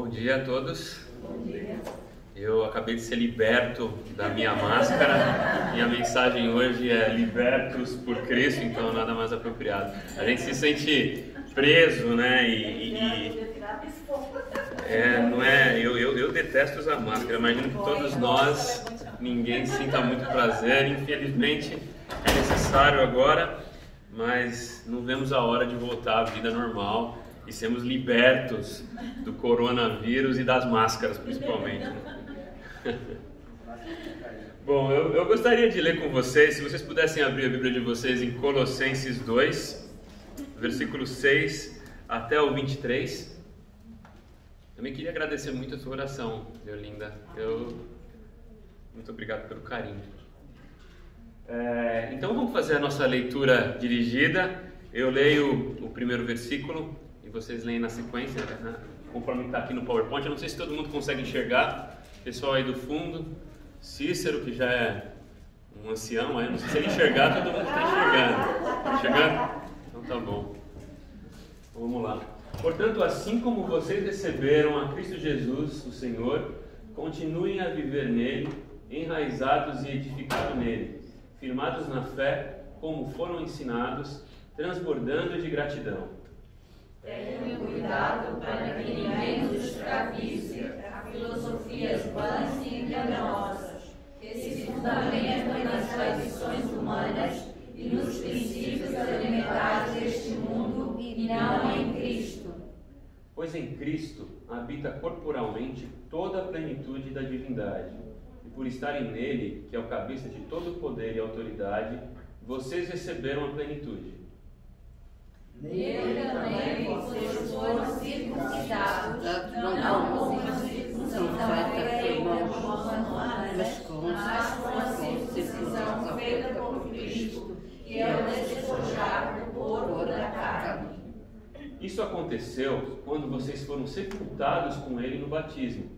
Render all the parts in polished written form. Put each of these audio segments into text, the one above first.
Bom dia a todos. Bom dia. Eu acabei de ser liberto da minha máscara. Minha mensagem hoje é libertos por Cristo, então nada mais apropriado. A gente se sente preso, né? Não é? Eu detesto usar máscara. Imagino que todos nós, ninguém sinta muito prazer. Infelizmente é necessário agora, mas não vemos a hora de voltar à vida normal e sermos libertos do coronavírus e das máscaras, principalmente. Bom, eu gostaria de ler com vocês, se vocês pudessem abrir a Bíblia de vocês em Colossenses 2, versículo 6 até o 23. Também queria agradecer muito a sua oração, Deolinda. Muito obrigado pelo carinho. Então vamos fazer a nossa leitura dirigida. Eu leio o primeiro versículo e vocês leem na sequência, né? Conforme está aqui no PowerPoint. Eu não sei se todo mundo consegue enxergar. Pessoal aí do fundo, Cícero, que já é um ancião, eu não sei se ele enxergar, todo mundo está enxergando. Está enxergando? Então tá bom. Vamos lá. Portanto, assim como vocês receberam a Cristo Jesus, o Senhor, continuem a viver nele, enraizados e edificados nele, firmados na fé, como foram ensinados, transbordando de gratidão. Tenham cuidado para que ninguém nos escravize a filosofias vãs e enganosas, que se fundamentam nas tradições humanas e nos princípios elementares deste mundo e não em Cristo. Pois em Cristo habita corporalmente toda a plenitude da divindade, e por estarem nele, que é o cabeça de todo o poder e autoridade, vocês receberam a plenitude. Nele também vocês foram circuncidados, não com a circuncisão feita por mãos humanas, mas com a circuncisão feita por Cristo, que é o despojar do corpo da carne. Isso aconteceu quando vocês foram sepultados com ele no batismo,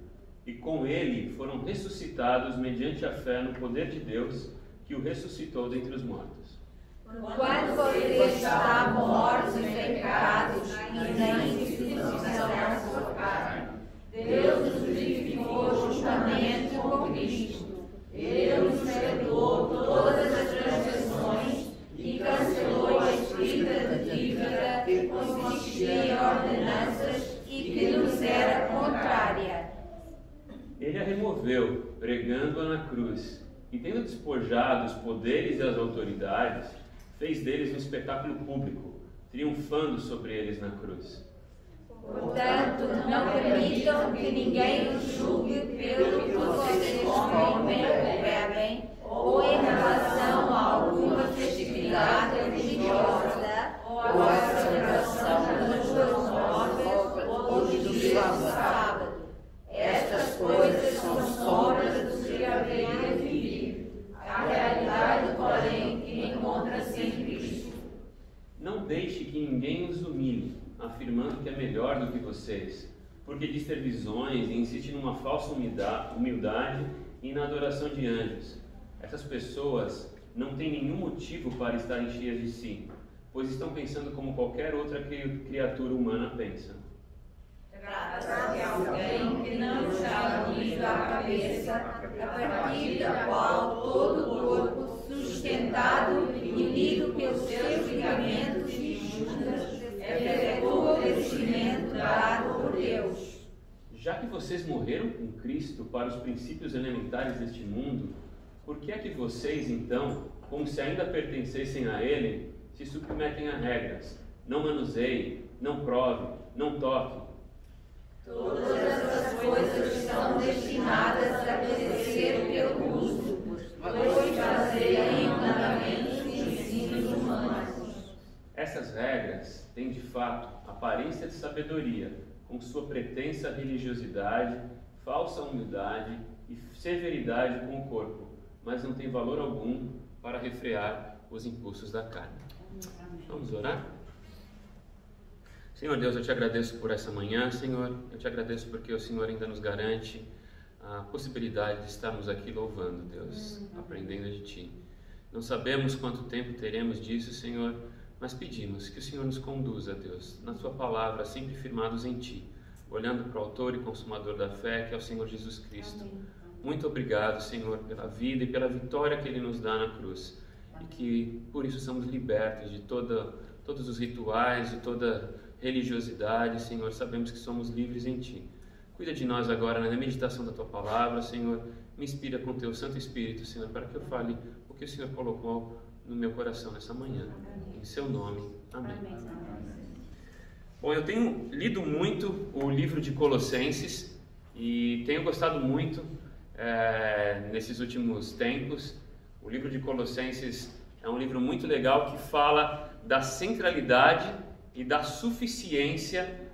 e com ele foram ressuscitados mediante a fé no poder de Deus, que o ressuscitou dentre os mortos. Quando vocês estavam mortos em pecados e na incircuncisão da sua carne, Deus nos vivificou juntamente com Cristo. Ele nos perdoou todas as transgressões e cancelou a escrita de dívida que consistia em ordenanças e que nos era contrária. Ele a removeu, pregando-a na cruz, e tendo despojado os poderes e as autoridades, fez deles um espetáculo público, triunfando sobre eles na cruz. Portanto, não permitam que ninguém os julgue pelo que vocês comem ou bebem, ou em relação a alguma festividade religiosa, ou a celebração das suas móveis, ou do dia do sábado. Estas coisas são sombras do que haveria de vir. A realidade, porém, que encontra-se em Cristo. Não deixe que ninguém os humilhe, afirmando que é melhor do que vocês, porque diz ter visões e insiste numa falsa humildade e na adoração de anjos. Essas pessoas não têm nenhum motivo para estarem cheias de si, pois estão pensando como qualquer outra criatura humana pensa. Trata-se de alguém que não está unido à cabeça, a partir da qual todo o corpo, sustentado e unido pelos seus ligamentos e juntas, efetua o crescimento dado por Deus. Já que vocês morreram com Cristo para os princípios elementares deste mundo, por que é que vocês, então, como se ainda pertencessem a Ele, se submetem a regras? Não manuseie, não prove, não toque. Todas essas coisas são destinadas a perecer pelo uso, pois baseiam em mandamentos e ensinos humanos. Essas regras têm, de fato, aparência de sabedoria, com sua pretensa religiosidade, falsa humildade e severidade com o corpo, mas não tem valor algum para refrear os impulsos da carne. Vamos orar? Senhor Deus, eu te agradeço por essa manhã, Senhor. Eu te agradeço porque o Senhor ainda nos garante a possibilidade de estarmos aqui louvando, Deus, aprendendo de Ti. Não sabemos quanto tempo teremos disso, Senhor, mas pedimos que o Senhor nos conduza, Deus, na Sua palavra, sempre firmados em Ti. olhando para o autor e consumador da fé, que é o Senhor Jesus Cristo. Muito obrigado, Senhor, pela vida e pela vitória que Ele nos dá na cruz. E que por isso somos libertos de todos os rituais, de toda religiosidade, Senhor. Sabemos que somos livres em Ti. Cuida de nós agora na meditação da Tua Palavra, Senhor. Me inspira com Teu Santo Espírito, Senhor, para que eu fale o que o Senhor colocou no meu coração nessa manhã. Em Seu nome. Amém. Bom, eu tenho lido muito o livro de Colossenses e tenho gostado muito nesses últimos tempos. O livro de Colossenses é um livro muito legal que fala da centralidade e da suficiência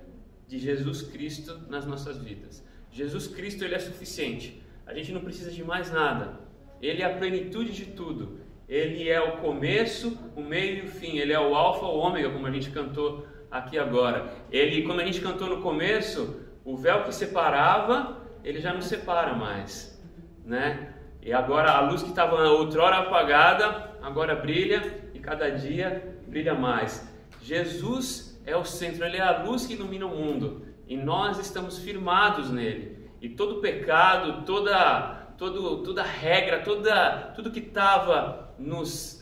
de Jesus Cristo nas nossas vidas. Jesus Cristo, Ele é suficiente. A gente não precisa de mais nada. Ele é a plenitude de tudo. Ele é o começo, o meio e o fim. Ele é o alfa, o ômega, como a gente cantou aqui agora. Ele, como a gente cantou no começo, o véu que separava, Ele já não separa mais, né? E agora a luz que estava outrora apagada, agora brilha e cada dia brilha mais. Jesus é o centro, Ele é a luz que ilumina o mundo e nós estamos firmados nele. E todo pecado, toda regra, tudo que estava nos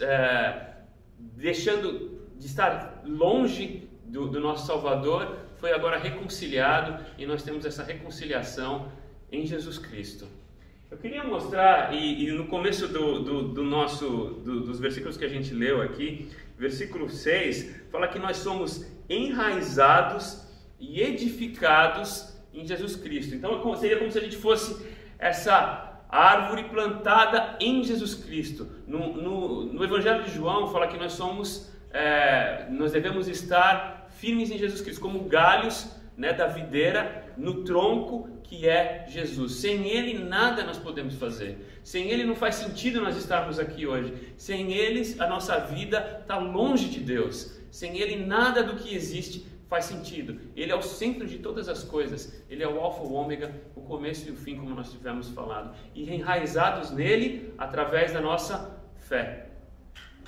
deixando de estar longe do nosso Salvador foi agora reconciliado e nós temos essa reconciliação em Jesus Cristo. Eu queria mostrar, e no começo dos versículos que a gente leu aqui, versículo 6, fala que nós somos enraizados e edificados em Jesus Cristo. Então seria como se a gente fosse essa árvore plantada em Jesus Cristo. No Evangelho de João fala que nós devemos estar firmes em Jesus Cristo, como galhos, né, da videira no tronco que é Jesus. Sem Ele nada nós podemos fazer. Sem Ele não faz sentido nós estarmos aqui hoje. Sem Ele a nossa vida está longe de Deus. Sem Ele nada do que existe faz sentido. Ele é o centro de todas as coisas. Ele é o alfa, o ômega, o começo e o fim, como nós tivemos falado. E enraizados nele através da nossa fé.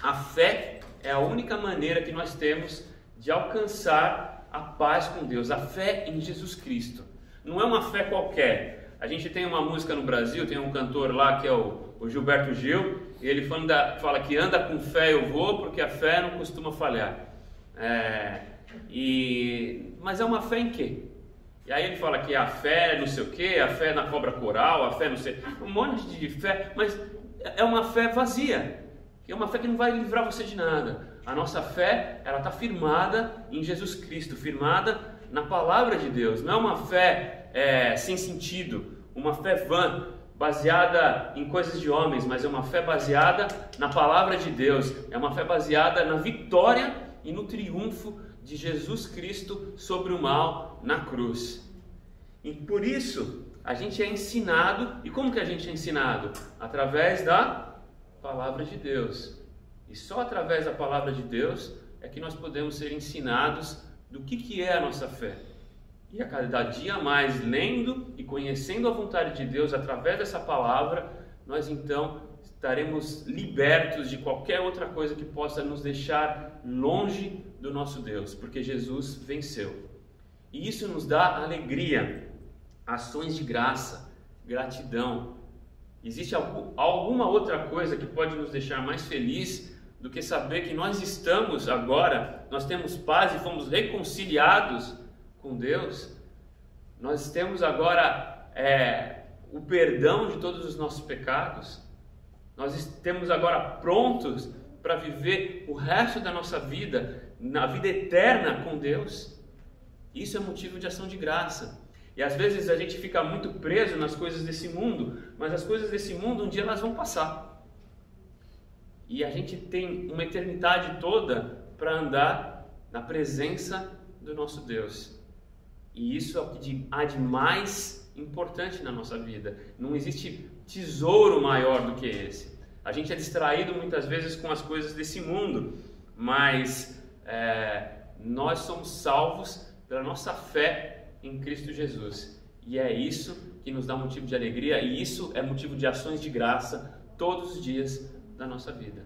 A fé é a única maneira que nós temos de alcançar a paz com Deus. A fé em Jesus Cristo. Não é uma fé qualquer. A gente tem uma música no Brasil, tem um cantor lá que é o Gilberto Gil, e ele fala que anda com fé eu vou, porque a fé não costuma falhar. Mas é uma fé em quê? E aí ele fala que a fé é não sei o quê, a fé na cobra coral, a fé não sei... Um monte de fé, mas é uma fé vazia. É uma fé que não vai livrar você de nada. A nossa fé, ela está firmada em Jesus Cristo, firmada na palavra de Deus. Não é uma fé sem sentido, uma fé vã, baseada em coisas de homens, mas é uma fé baseada na palavra de Deus. É uma fé baseada na vitória e no triunfo de Jesus Cristo sobre o mal na cruz. E por isso, a gente é ensinado. E como que a gente é ensinado? Através da palavra de Deus. E só através da palavra de Deus é que nós podemos ser ensinados do que é a nossa fé. E a cada dia mais, lendo e conhecendo a vontade de Deus através dessa palavra, nós então estaremos libertos de qualquer outra coisa que possa nos deixar longe do nosso Deus, porque Jesus venceu. E isso nos dá alegria, ações de graça, gratidão. Existe alguma outra coisa que pode nos deixar mais feliz do que saber que nós estamos agora, nós temos paz e fomos reconciliados com Deus? Nós temos agora o perdão de todos os nossos pecados. Nós estamos agora prontos para viver o resto da nossa vida, na vida eterna com Deus. Isso é motivo de ação de graça. E às vezes a gente fica muito preso nas coisas desse mundo, mas as coisas desse mundo um dia elas vão passar. E a gente tem uma eternidade toda para andar na presença do nosso Deus. E isso é o que há de mais importante na nossa vida. Não existe tesouro maior do que esse. A gente é distraído muitas vezes com as coisas desse mundo, mas nós somos salvos pela nossa fé em Cristo Jesus. E é isso que nos dá motivo de alegria, e isso é motivo de ações de graça todos os dias da nossa vida.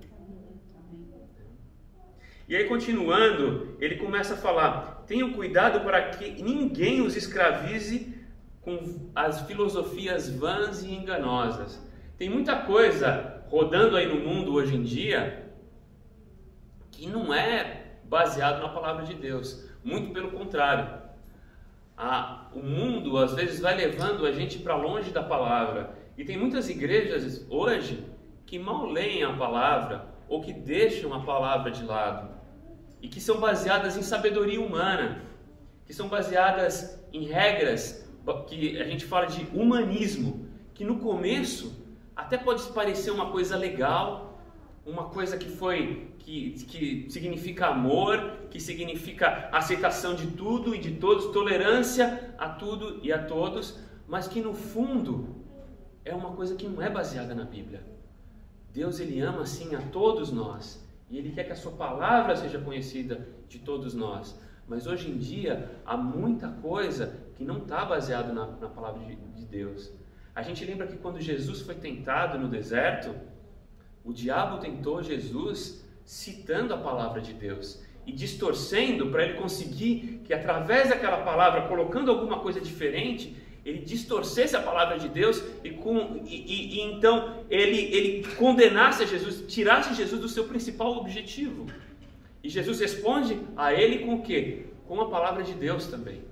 E aí, continuando, ele começa a falar: tenham cuidado para que ninguém os escravize com as filosofias vãs e enganosas. Tem muita coisa rodando aí no mundo hoje em dia que não é baseado na palavra de Deus. Muito pelo contrário. O mundo às vezes vai levando a gente para longe da palavra. E tem muitas igrejas hoje que mal leem a palavra ou que deixam a palavra de lado. E que são baseadas em sabedoria humana. Que são baseadas em regras que a gente fala de humanismo. Que no começo até pode parecer uma coisa legal, uma coisa que significa amor, que significa aceitação de tudo e de todos, tolerância a tudo e a todos, mas que no fundo é uma coisa que não é baseada na Bíblia. Deus, Ele ama sim a todos nós e Ele quer que a sua palavra seja conhecida de todos nós. Mas hoje em dia há muita coisa que não está baseada na palavra de Deus. A gente lembra que quando Jesus foi tentado no deserto, o diabo tentou Jesus citando a palavra de Deus e distorcendo para ele conseguir que através daquela palavra, colocando alguma coisa diferente, ele distorcesse a palavra de Deus e então ele condenasse a Jesus, tirasse Jesus do seu principal objetivo. E Jesus responde a ele com o quê? Com a palavra de Deus também.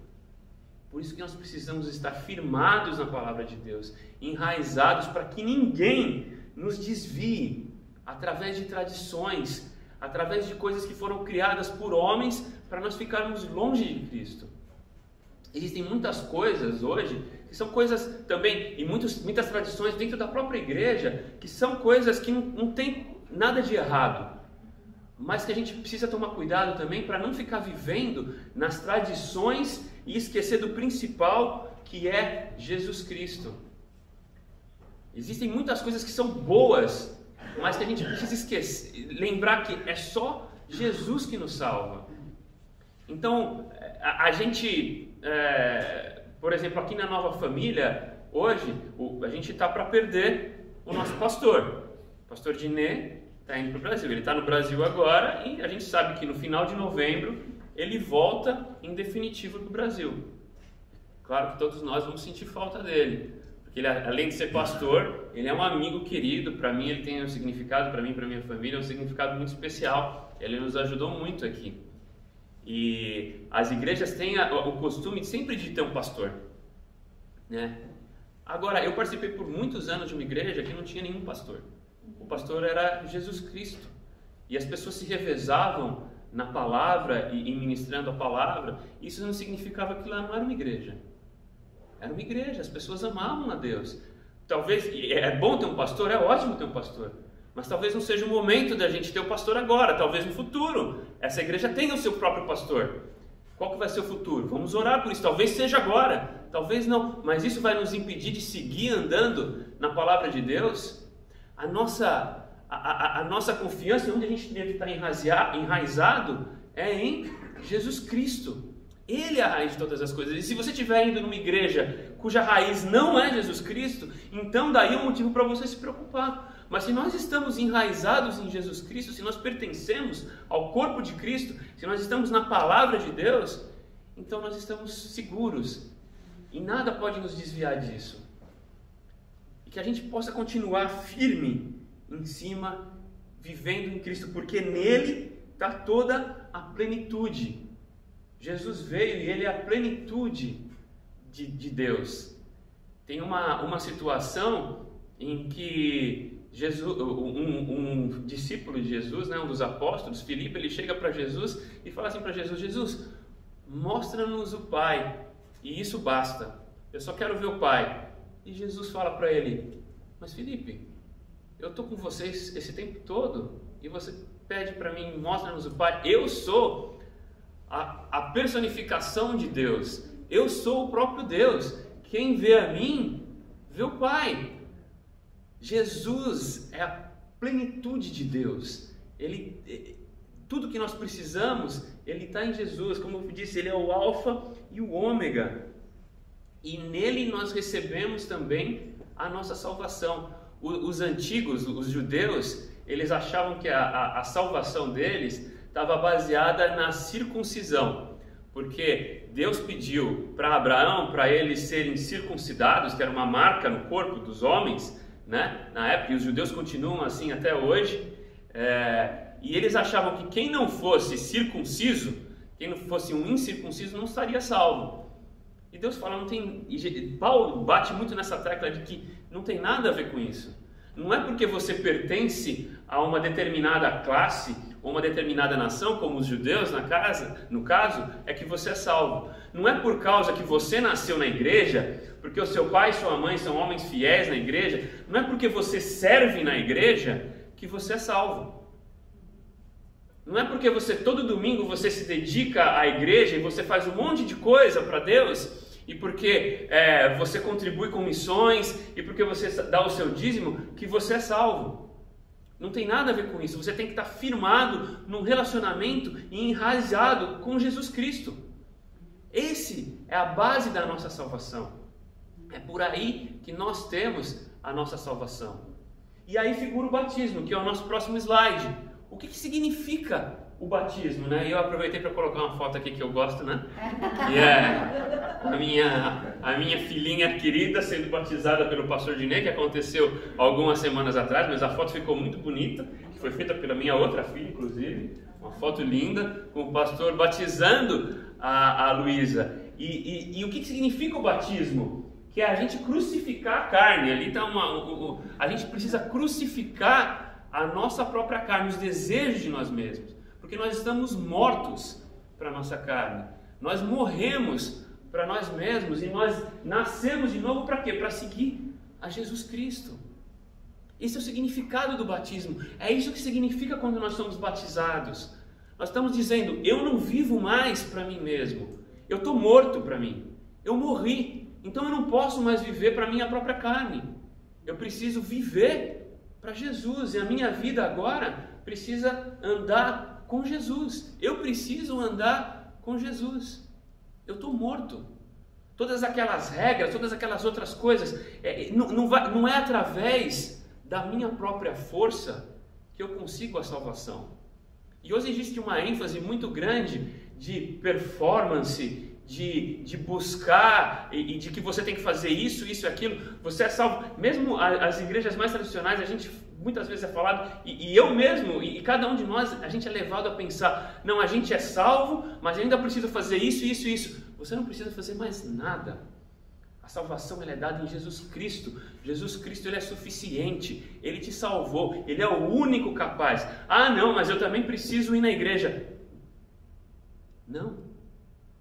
Por isso que nós precisamos estar firmados na palavra de Deus, enraizados para que ninguém nos desvie através de tradições, através de coisas que foram criadas por homens para nós ficarmos longe de Cristo. Existem muitas coisas hoje que são coisas também, e muitas tradições dentro da própria igreja, que são coisas que não tem nada de errado, mas que a gente precisa tomar cuidado também para não ficar vivendo nas tradições e esquecer do principal, que é Jesus Cristo. Existem muitas coisas que são boas, mas que a gente precisa esquecer, lembrar que é só Jesus que nos salva. Então, a gente, por exemplo, aqui na Nova Família, hoje, a gente está para perder o nosso pastor. O pastor Dinê está indo para o Brasil. Ele está no Brasil agora e a gente sabe que no final de novembro ele volta em definitivo para o Brasil. Claro que todos nós vamos sentir falta dele, porque ele, além de ser pastor, ele é um amigo querido. Para mim ele tem um significado, para mim, para minha família, é um significado muito especial. Ele nos ajudou muito aqui. E as igrejas têm o costume sempre de ter um pastor, né? Agora, eu participei por muitos anos de uma igreja que não tinha nenhum pastor. O pastor era Jesus Cristo. E as pessoas se revezavam na palavra e ministrando a palavra. Isso não significava que lá não era uma igreja. Era uma igreja, as pessoas amavam a Deus. Talvez, é bom ter um pastor, é ótimo ter um pastor, mas talvez não seja o momento da gente ter o pastor agora. Talvez no futuro essa igreja tenha o seu próprio pastor. Qual que vai ser o futuro? Vamos orar por isso. Talvez seja agora, talvez não, mas isso vai nos impedir de seguir andando na palavra de Deus. A nossa confiança, onde a gente deve estar enraizado, é em Jesus Cristo. Ele é a raiz de todas as coisas. E se você estiver indo numa igreja cuja raiz não é Jesus Cristo, então daí é um motivo para você se preocupar. Mas se nós estamos enraizados em Jesus Cristo, se nós pertencemos ao corpo de Cristo, se nós estamos na palavra de Deus, então nós estamos seguros. E nada pode nos desviar disso. E que a gente possa continuar firme em cima, vivendo em Cristo, porque nele está toda a plenitude. Jesus veio e ele é a plenitude de Deus. Tem uma situação em que Jesus, um discípulo de Jesus, né, um dos apóstolos, Filipe, ele chega para Jesus e fala assim para Jesus: Jesus, mostra-nos o Pai, e isso basta, eu só quero ver o Pai. E Jesus fala para ele: mas Filipe, eu estou com vocês esse tempo todo e você pede para mim, mostra-nos o Pai. Eu sou a personificação de Deus, eu sou o próprio Deus. Quem vê a mim, vê o Pai. Jesus é a plenitude de Deus. Tudo que nós precisamos, ele está em Jesus. Como eu disse, ele é o alfa e o ômega. E nele nós recebemos também a nossa salvação. Os antigos, os judeus, eles achavam que a salvação deles estava baseada na circuncisão, porque Deus pediu para Abraão, para eles serem circuncidados, que era uma marca no corpo dos homens, né? Na época, e os judeus continuam assim até hoje, e eles achavam que quem não fosse circunciso, quem não fosse um incircunciso, não estaria salvo. E Deus fala, não tem... E Paulo bate muito nessa tecla de que não tem nada a ver com isso. Não é porque você pertence a uma determinada classe ou uma determinada nação, como os judeus no caso, é que você é salvo. Não é por causa que você nasceu na igreja, porque o seu pai e sua mãe são homens fiéis na igreja, não é porque você serve na igreja que você é salvo. Não é porque todo domingo você se dedica à igreja e você faz um monte de coisa para Deus, e porque você contribui com missões, e porque você dá o seu dízimo, que você é salvo. Não tem nada a ver com isso. Você tem que estar firmado num relacionamento e enraizado com Jesus Cristo. Esse é a base da nossa salvação. É por aí que nós temos a nossa salvação. E aí figura o batismo, que é o nosso próximo slide. O que significa o batismo, né? Eu aproveitei para colocar uma foto aqui que eu gosto, né? Que é a minha filhinha querida sendo batizada pelo pastor Dinei, que aconteceu algumas semanas atrás, mas a foto ficou muito bonita, que foi feita pela minha outra filha, inclusive. Uma foto linda, com o pastor batizando a Luísa. E o que significa o batismo? Que é a gente crucificar a carne. Ali está a gente precisa crucificar a nossa própria carne, os desejos de nós mesmos, porque nós estamos mortos para a nossa carne, nós morremos para nós mesmos e nós nascemos de novo para quê? Para seguir a Jesus Cristo. Esse é o significado do batismo, é isso que significa quando nós somos batizados. Nós estamos dizendo, eu não vivo mais para mim mesmo, eu estou morto para mim, eu morri, então eu não posso mais viver para a minha própria carne, eu preciso viver para Jesus, e a minha vida agora precisa andar com Jesus. Eu preciso andar com Jesus. Eu estou morto. Todas aquelas regras, todas aquelas outras coisas, não é através da minha própria força que eu consigo a salvação. E hoje existe uma ênfase muito grande de performance, de buscar e de que você tem que fazer isso e aquilo. Você é salvo. Mesmo as igrejas mais tradicionais, a gente muitas vezes é falado, e eu mesmo, e cada um de nós, a gente é levado a pensar, não, a gente é salvo, mas ainda precisa fazer isso. Você não precisa fazer mais nada. A salvação ela é dada em Jesus Cristo. Jesus Cristo ele é suficiente, Ele te salvou, Ele é o único capaz. Ah não, mas eu também preciso ir na igreja. Não.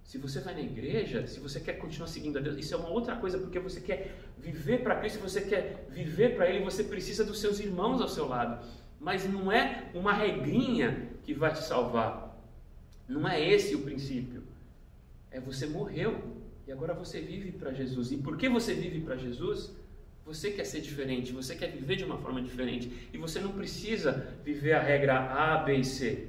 Se você vai na igreja, se você quer continuar seguindo a Deus, isso é uma outra coisa, porque você quer viver para Cristo, você quer viver para Ele, você precisa dos seus irmãos ao seu lado. Mas não é uma regrinha que vai te salvar. Não é esse o princípio. É você morreu e agora você vive para Jesus. E por que você vive para Jesus? Você quer ser diferente, você quer viver de uma forma diferente. E você não precisa viver a regra A, B e C.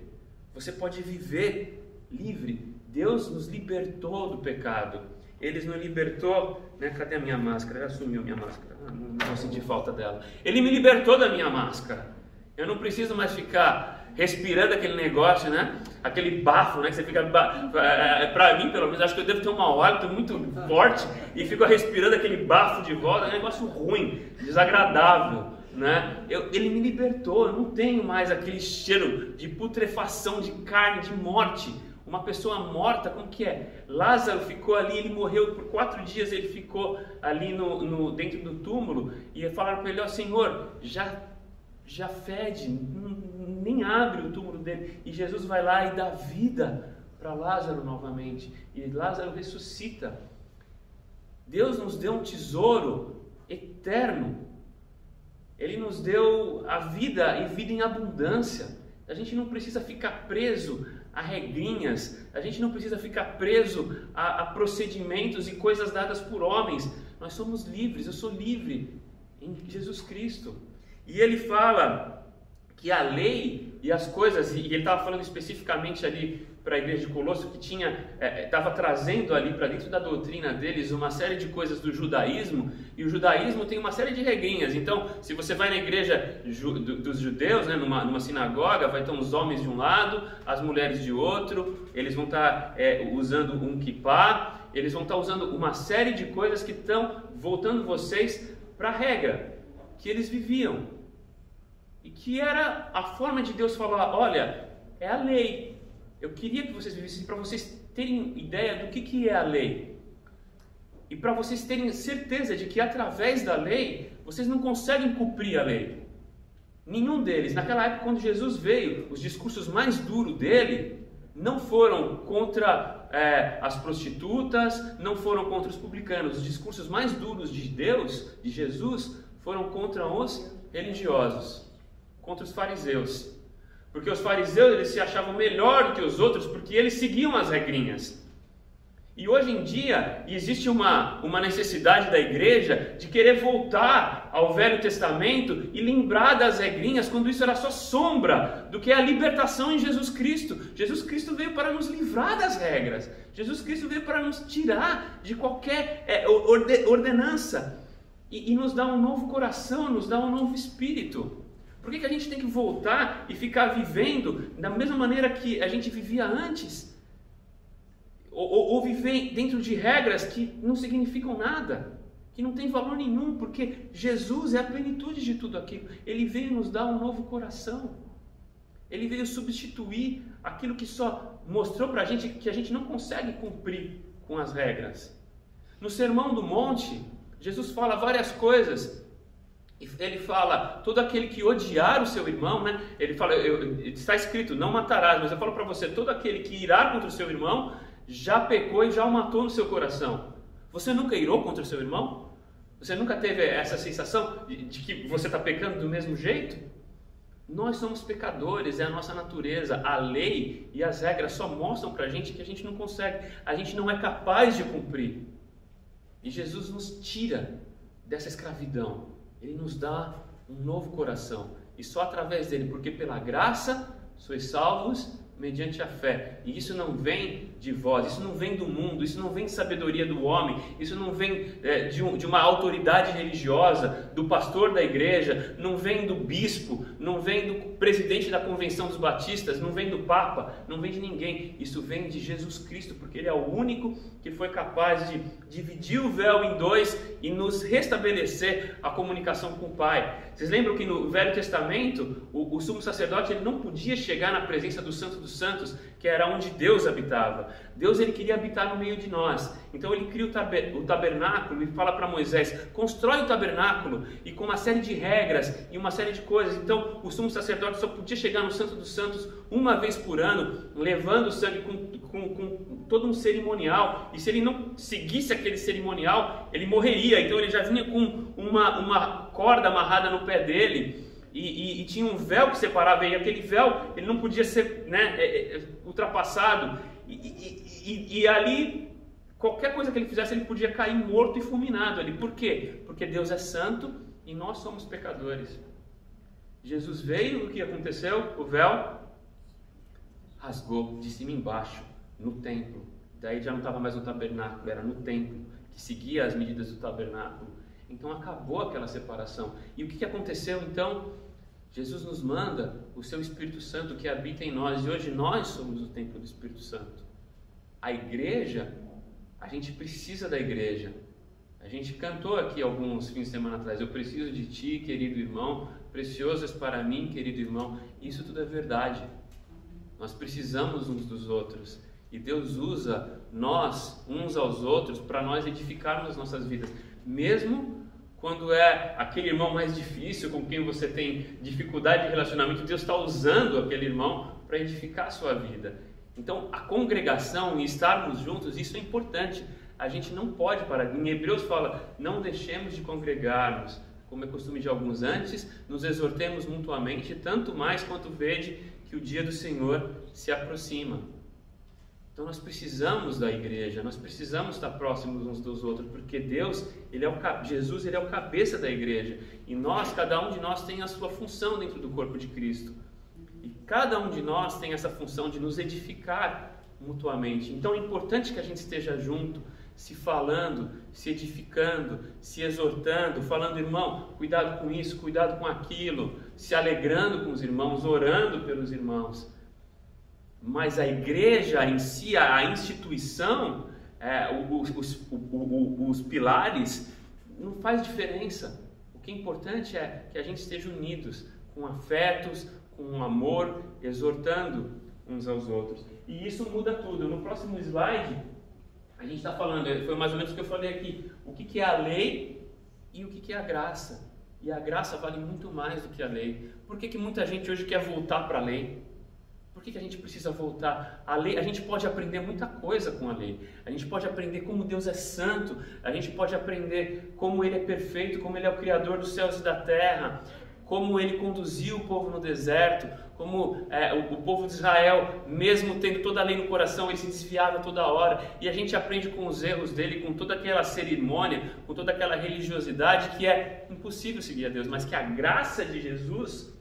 Você pode viver livre. Deus nos libertou do pecado. Ele nos libertou, né? Cadê a minha máscara? Ela sumiu minha máscara. Não vou sentir falta dela. Ele me libertou da minha máscara. Eu não preciso mais ficar respirando aquele negócio, né? Aquele bafo, né? Que você fica... Para mim, pelo menos, acho que eu devo ter um mau hálito muito forte e fico respirando aquele bafo de volta. É um negócio ruim, desagradável, né? Ele me libertou. Eu não tenho mais aquele cheiro de putrefação, de carne, de morte. Uma pessoa morta, como que é? Lázaro ficou ali, ele morreu por 4 dias, ele ficou ali dentro do túmulo, e falaram para ele, ó Senhor, já fede, nem abre o túmulo dele. E Jesus vai lá e dá vida para Lázaro novamente, e Lázaro ressuscita. Deus nos deu um tesouro eterno, Ele nos deu a vida e vida em abundância. A gente não precisa ficar preso a regrinhas, a gente não precisa ficar preso a procedimentos e coisas dadas por homens. Nós somos livres, eu sou livre em Jesus Cristo. E ele fala que a lei e as coisas, e ele estava falando especificamente ali para a igreja de Colosso, que estava trazendo ali para dentro da doutrina deles uma série de coisas do judaísmo, e o judaísmo tem uma série de regrinhas. Então, se você vai na igreja dos judeus, né, numa sinagoga, vai ter uns homens de um lado, as mulheres de outro, eles vão estar usando um kippá, eles vão estar usando uma série de coisas que estão voltando vocês para a regra que eles viviam, e que era a forma de Deus falar: olha, é a lei. Eu queria que vocês vivessem para vocês terem ideia do que é a lei. E para vocês terem certeza de que através da lei, vocês não conseguem cumprir a lei. Nenhum deles. Naquela época, quando Jesus veio, os discursos mais duros dele não foram contra as prostitutas, não foram contra os publicanos. Os discursos mais duros de Deus, de Jesus, foram contra os religiosos, contra os fariseus. Porque os fariseus, eles se achavam melhor do que os outros, porque eles seguiam as regrinhas. E hoje em dia, existe uma necessidade da igreja de querer voltar ao Velho Testamento e lembrar das regrinhas, quando isso era só sombra do que é a libertação em Jesus Cristo. Jesus Cristo veio para nos livrar das regras. Jesus Cristo veio para nos tirar de qualquer ordenança e nos dar um novo coração, nos dar um novo espírito. Por que a gente tem que voltar e ficar vivendo da mesma maneira que a gente vivia antes? Ou viver dentro de regras que não significam nada, que não tem valor nenhum, porque Jesus é a plenitude de tudo aquilo. Ele veio nos dar um novo coração. Ele veio substituir aquilo que só mostrou para a gente que a gente não consegue cumprir com as regras. No Sermão do Monte, Jesus fala várias coisas. Ele fala: todo aquele que odiar o seu irmão, né? Ele fala, está escrito, não matarás, mas eu falo para você, todo aquele que irá contra o seu irmão, já pecou e já o matou no seu coração. Você nunca irou contra o seu irmão? Você nunca teve essa sensação de que você está pecando do mesmo jeito? Nós somos pecadores, é a nossa natureza. A lei e as regras só mostram para a gente que a gente não consegue, a gente não é capaz de cumprir. E Jesus nos tira dessa escravidão. Ele nos dá um novo coração. E só através dele, porque pela graça sois salvos mediante a fé. E isso não vem de vós, isso não vem do mundo, isso não vem de sabedoria do homem, isso não vem de uma autoridade religiosa, do pastor da igreja, não vem do bispo, não vem do presidente da convenção dos batistas, não vem do papa, não vem de ninguém. Isso vem de Jesus Cristo, porque ele é o único que foi capaz de dividir o véu em dois e nos restabelecer a comunicação com o Pai. Vocês lembram que no Velho Testamento o sumo sacerdote ele não podia chegar na presença do Santo dos Santos, que era onde Deus habitava. Deus ele queria habitar no meio de nós. Então ele cria o tabernáculo e fala para Moisés: constrói o tabernáculo, e com uma série de regras e uma série de coisas. Então o sumo sacerdote só podia chegar no Santo dos Santos uma vez por ano, levando o sangue com todo um cerimonial. E se ele não seguisse aquele cerimonial, ele morreria. Então ele já vinha com uma corda amarrada no pé dele. E tinha um véu que separava, e aquele véu ele não podia ser ultrapassado, e ali qualquer coisa que ele fizesse ele podia cair morto e fulminado ali. Por quê? Porque Deus é santo e nós somos pecadores. Jesus veio, o que aconteceu? O véu rasgou de cima embaixo no templo. Daí já não estava mais no tabernáculo, era no templo, que seguia as medidas do tabernáculo. Então acabou aquela separação. E o que aconteceu então? Jesus nos manda o seu Espírito Santo que habita em nós. E hoje nós somos o templo do Espírito Santo. A igreja, a gente precisa da igreja. A gente cantou aqui alguns fins de semana atrás: eu preciso de ti, querido irmão, precioso és para mim, querido irmão. Isso tudo é verdade. Nós precisamos uns dos outros. E Deus usa nós, uns aos outros, para nós edificarmos as nossas vidas. Mesmo quando é aquele irmão mais difícil, com quem você tem dificuldade de relacionamento, Deus está usando aquele irmão para edificar a sua vida. Então, a congregação e estarmos juntos, isso é importante. A gente não pode parar. Em Hebreus fala: não deixemos de congregarmos, como é costume de alguns antes, nos exortemos mutuamente, tanto mais quanto vede que o dia do Senhor se aproxima. Então nós precisamos da igreja, nós precisamos estar próximos uns dos outros, porque Deus, Jesus, ele é o cabeça da igreja, e nós, cada um de nós tem a sua função dentro do corpo de Cristo, e cada um de nós tem essa função de nos edificar mutuamente. Então é importante que a gente esteja junto, se falando, se edificando, se exortando, falando, irmão, cuidado com isso, cuidado com aquilo, se alegrando com os irmãos, orando pelos irmãos. Mas a igreja em si, a instituição, os pilares, não faz diferença. O que é importante é que a gente esteja unidos, com afetos, com amor, exortando uns aos outros. E isso muda tudo. No próximo slide, a gente está falando, foi mais ou menos o que eu falei aqui, o que é a lei e o que é a graça. E a graça vale muito mais do que a lei. Por que muita gente hoje quer voltar para a lei? Por que a gente precisa voltar? A lei, a gente pode aprender muita coisa com a lei. A gente pode aprender como Deus é santo. A gente pode aprender como Ele é perfeito, como Ele é o Criador dos céus e da terra. Como Ele conduziu o povo no deserto. Como o povo de Israel, mesmo tendo toda a lei no coração, ele se desviava toda hora. E a gente aprende com os erros dele, com toda aquela cerimônia, com toda aquela religiosidade que é impossível seguir a Deus. Mas que a graça de Jesus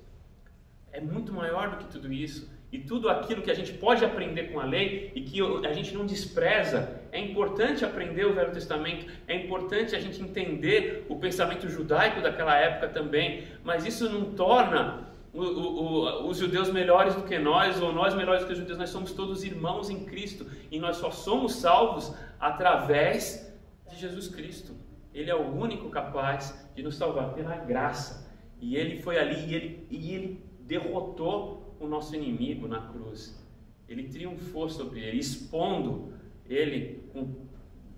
é muito maior do que tudo isso. E tudo aquilo que a gente pode aprender com a lei e que a gente não despreza, é importante aprender o Velho Testamento, é importante a gente entender o pensamento judaico daquela época também, mas isso não torna os judeus melhores do que nós, ou nós melhores do que os judeus. Nós somos todos irmãos em Cristo, e nós só somos salvos através de Jesus Cristo. Ele é o único capaz de nos salvar pela graça, e Ele foi ali e ele derrotou o nosso inimigo na cruz. Ele triunfou sobre ele, expondo ele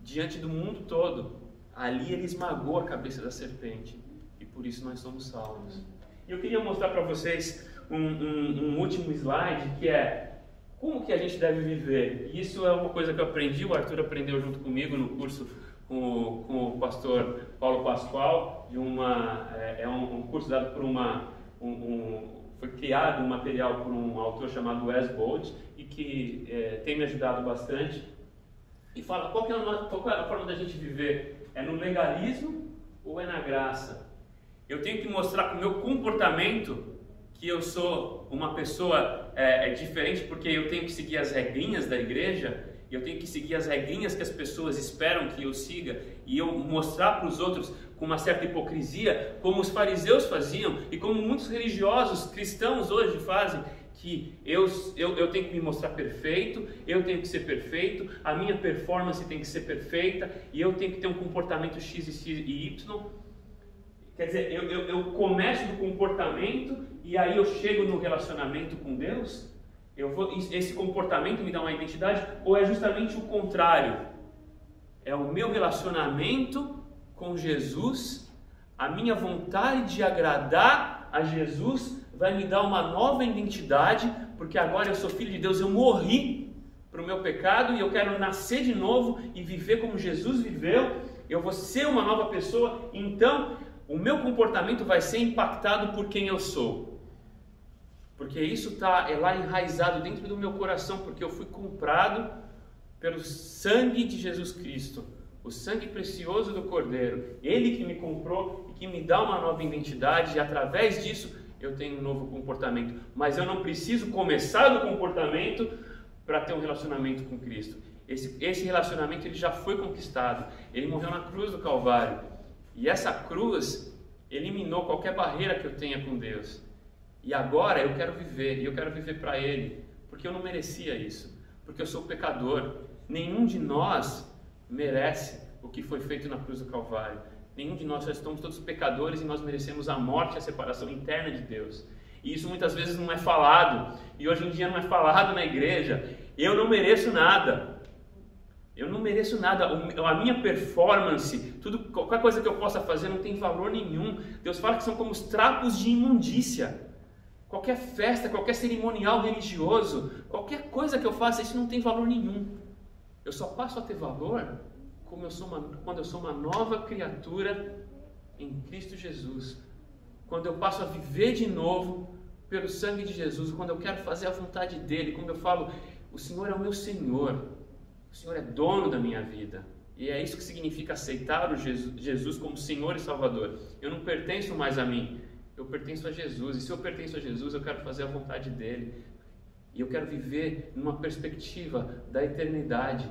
diante do mundo todo. Ali ele esmagou a cabeça da serpente, e por isso nós somos salvos. E eu queria mostrar para vocês um último slide, que é como que a gente deve viver. E isso é uma coisa que eu aprendi, o Arthur aprendeu junto comigo no curso com o pastor Paulo Pascoal, um curso dado por foi criado um material por um autor chamado Wes Bolt, e que tem me ajudado bastante, e fala qual é a forma da gente viver, é no legalismo ou é na graça? Eu tenho que mostrar com o meu comportamento que eu sou uma pessoa diferente, porque eu tenho que seguir as regrinhas da igreja, eu tenho que seguir as regrinhas que as pessoas esperam que eu siga, e eu mostrar para os outros com uma certa hipocrisia, como os fariseus faziam, e como muitos religiosos cristãos hoje fazem, que eu tenho que me mostrar perfeito, eu tenho que ser perfeito, a minha performance tem que ser perfeita, e eu tenho que ter um comportamento X e Y. Quer dizer, eu começo do comportamento e aí eu chego no relacionamento com Deus? Esse comportamento me dá uma identidade? Ou é justamente o contrário? É o meu relacionamento com Jesus, a minha vontade de agradar a Jesus vai me dar uma nova identidade, porque agora eu sou filho de Deus, eu morri para o meu pecado e eu quero nascer de novo e viver como Jesus viveu, eu vou ser uma nova pessoa, então o meu comportamento vai ser impactado por quem eu sou. Porque isso está lá enraizado dentro do meu coração, porque eu fui comprado pelo sangue de Jesus Cristo, o sangue precioso do Cordeiro. Ele que me comprou e que me dá uma nova identidade, e através disso eu tenho um novo comportamento. Mas eu não preciso começar do comportamento para ter um relacionamento com Cristo. Esse relacionamento ele já foi conquistado. Ele morreu na cruz do Calvário. E essa cruz eliminou qualquer barreira que eu tenha com Deus. E agora eu quero viver, e eu quero viver para Ele, porque eu não merecia isso, porque eu sou pecador. Nenhum de nós merece o que foi feito na cruz do Calvário. Nenhum de nós somos todos pecadores e nós merecemos a morte e a separação interna de Deus. E isso muitas vezes não é falado, e hoje em dia não é falado na igreja. Eu não mereço nada. Eu não mereço nada, a minha performance, qualquer coisa que eu possa fazer não tem valor nenhum. Deus fala que são como os trapos de imundícia. Qualquer festa, qualquer cerimonial religioso, qualquer coisa que eu faça, isso não tem valor nenhum. Eu só passo a ter valor quando eu sou uma nova criatura em Cristo Jesus. Quando eu passo a viver de novo pelo sangue de Jesus, quando eu quero fazer a vontade dEle, quando eu falo, o Senhor é o meu Senhor. O Senhor é dono da minha vida. E é isso que significa aceitar o Jesus como Senhor e Salvador. Eu não pertenço mais a mim, eu pertenço a Jesus. E se eu pertenço a Jesus, eu quero fazer a vontade dEle. E eu quero viver numa perspectiva da eternidade.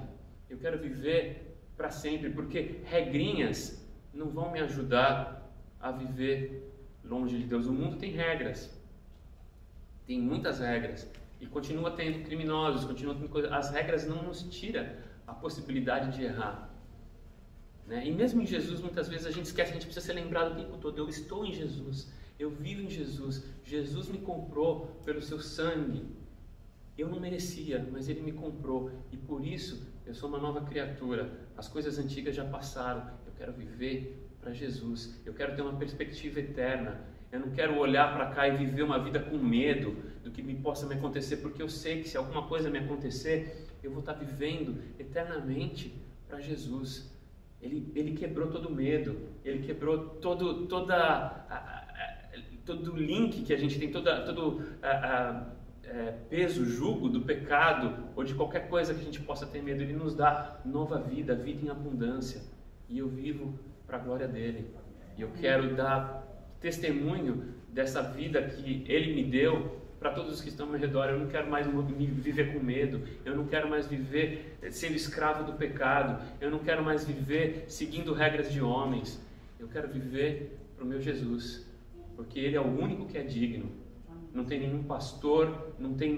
Eu quero viver para sempre, porque regrinhas não vão me ajudar a viver longe de Deus. O mundo tem regras, tem muitas regras, e continua tendo criminosos, continua tendo coisas. As regras não nos tiram a possibilidade de errar, né? E mesmo em Jesus, muitas vezes a gente esquece, a gente precisa ser lembrado o tempo todo: eu estou em Jesus, eu vivo em Jesus, Jesus me comprou pelo seu sangue. Eu não merecia, mas Ele me comprou, e por isso eu sou uma nova criatura. As coisas antigas já passaram. Eu quero viver para Jesus, eu quero ter uma perspectiva eterna. Eu não quero olhar para cá e viver uma vida com medo do que possa me acontecer, porque eu sei que se alguma coisa me acontecer, eu vou estar vivendo eternamente para Jesus. Ele quebrou todo o medo, Ele quebrou todo o link que a gente tem, todo peso, jugo do pecado ou de qualquer coisa que a gente possa ter medo. Ele nos dá nova vida, vida em abundância, e eu vivo para a glória dele. E eu quero dar testemunho dessa vida que Ele me deu para todos os que estão ao meu redor. Eu não quero mais viver com medo, eu não quero mais viver sendo escravo do pecado, eu não quero mais viver seguindo regras de homens. Eu quero viver para o meu Jesus, porque Ele é o único que é digno. Não tem nenhum pastor, não tem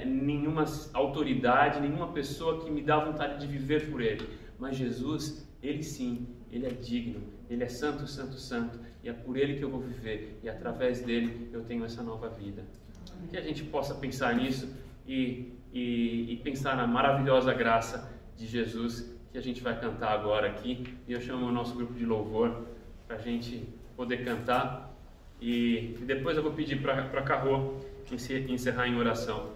nenhuma autoridade, nenhuma pessoa que me dá vontade de viver por Ele. Mas Jesus, Ele sim, Ele é digno, Ele é santo, santo, santo, e é por Ele que eu vou viver, e através dEle eu tenho essa nova vida. Que a gente possa pensar nisso e pensar na maravilhosa graça de Jesus, que a gente vai cantar agora aqui. E eu chamo o nosso grupo de louvor para a gente poder cantar, e depois eu vou pedir para a Carrô encerrar em oração.